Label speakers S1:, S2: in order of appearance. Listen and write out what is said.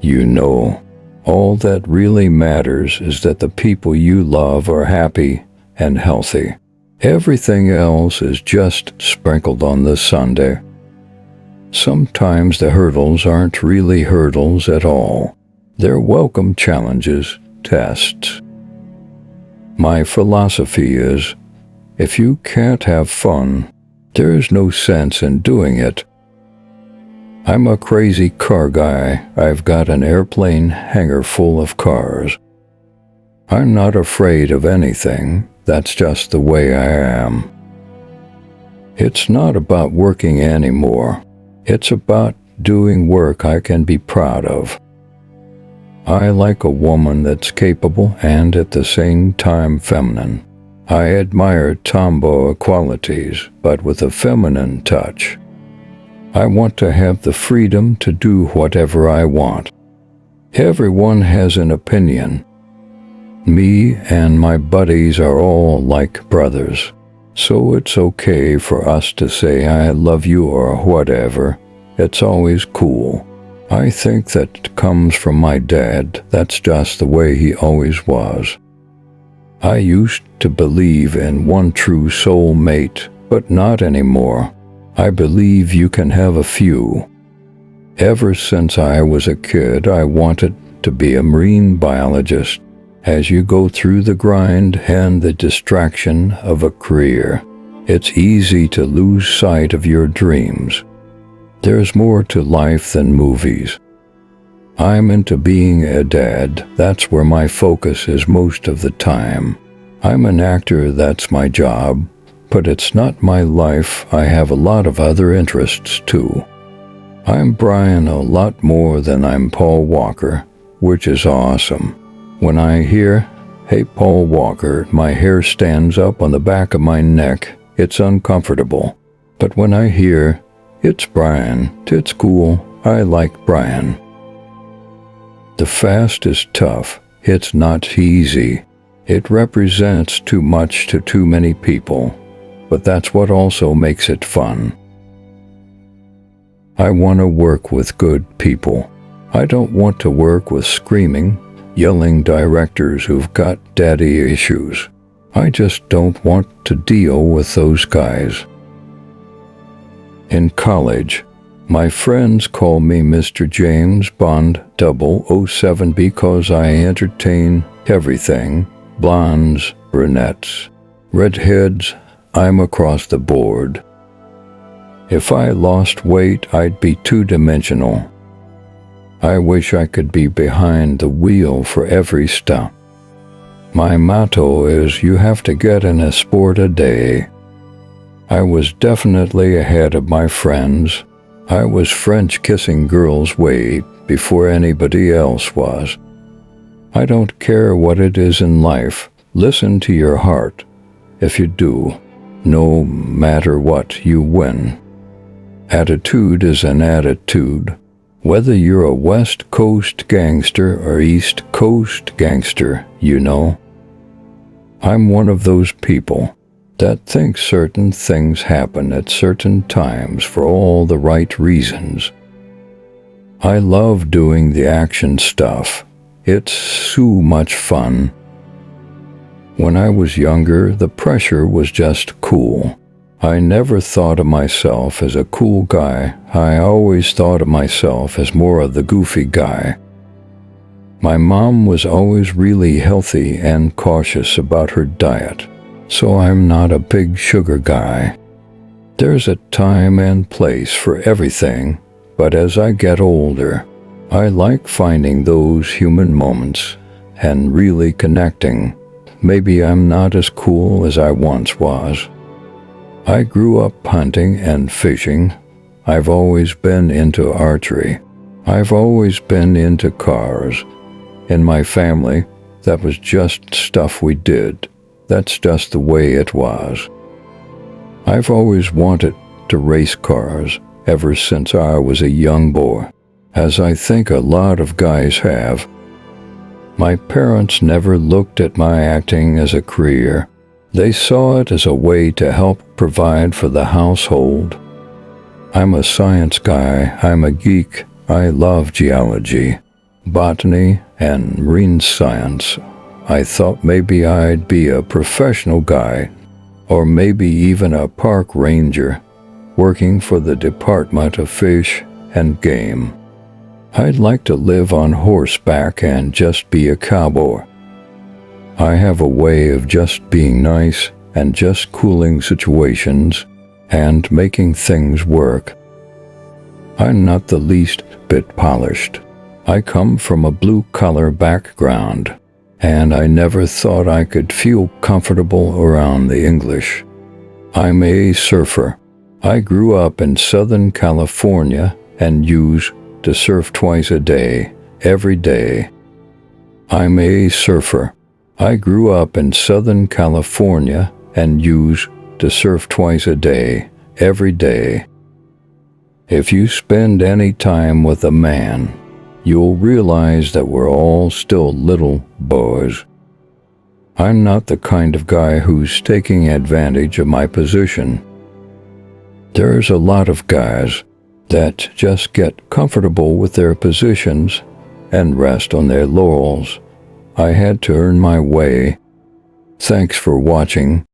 S1: You know, all that really matters is that the people you love are happy and healthy. Everything else is just sprinkled on the sundae. Sometimes the hurdles aren't really hurdles at all. They're welcome challenges, tests. My philosophy is, if you can't have fun, there's no sense in doing it. I'm a crazy car guy. I've got an airplane hangar full of cars. I'm not afraid of anything. That's just the way I am. It's not about working anymore. It's about doing work I can be proud of. I like a woman that's capable and at the same time feminine. I admire tomboy qualities, but with a feminine touch. I want to have the freedom to do whatever I want. Everyone has an opinion. Me and my buddies are all like brothers, so it's okay for us to say I love you or whatever. It's always cool. I think that comes from my dad. That's just the way he always was. I used to believe in one true soulmate, but not anymore. I believe you can have a few. Ever since I was a kid, I wanted to be a marine biologist. As you go through the grind and the distraction of a career, it's easy to lose sight of your dreams. There's more to life than movies. I'm into being a dad. That's where my focus is most of the time. I'm an actor, that's my job, but it's not my life. I have a lot of other interests too. I'm Brian a lot more than I'm Paul Walker, which is awesome. When I hear, "Hey Paul Walker," my hair stands up on the back of my neck. It's uncomfortable. But when I hear, "It's Brian," it's cool. I like Brian. The fast is tough. It's not easy. It represents too much to too many people. But that's what also makes it fun. I want to work with good people. I don't want to work with screaming, yelling directors who've got daddy issues. I just don't want to deal with those guys. In college, my friends call me Mr. James Bond 007 because I entertain everything. Blondes, brunettes, redheads, I'm across the board. If I lost weight, I'd be two-dimensional. I wish I could be behind the wheel for every step. My motto is, you have to get in a sport a day. I was definitely ahead of my friends. I was French kissing girls way before anybody else was. I don't care what it is in life. Listen to your heart. If you do, no matter what, you win. Attitude is an attitude. Whether you're a West Coast gangster or East Coast gangster, you know. I'm one of those people that thinks certain things happen at certain times for all the right reasons. I love doing the action stuff. It's so much fun. When I was younger, the pressure was just cool. I never thought of myself as a cool guy. I always thought of myself as more of the goofy guy. My mom was always really healthy and cautious about her diet, so I'm not a big sugar guy. There's a time and place for everything, but as I get older, I like finding those human moments and really connecting. Maybe I'm not as cool as I once was. I grew up hunting and fishing. I've always been into archery. I've always been into cars. In my family, that was just stuff we did. That's just the way it was. I've always wanted to race cars ever since I was a young boy, as I think a lot of guys have. My parents never looked at my acting as a career. They saw it as a way to help provide for the household. I'm a science guy. I'm a geek. I love geology. botany, and marine science. I thought maybe I'd be a professional guy, or maybe even a park ranger, working for the Department of Fish and Game. I'd like to live on horseback and just be a cowboy. I have a way of just being nice and just cooling situations and making things work. I'm not the least bit polished. I come from a blue-collar background, and I never thought I could feel comfortable around the English. I'm a surfer. I grew up in Southern California and used to surf twice a day, every day. I'm a surfer. I grew up in Southern California and used to surf twice a day, every day. If you spend any time with a man, you'll realize that we're all still little boys. I'm not the kind of guy who's taking advantage of my position. There's a lot of guys that just get comfortable with their positions and rest on their laurels. I had to earn my way. Thanks for watching.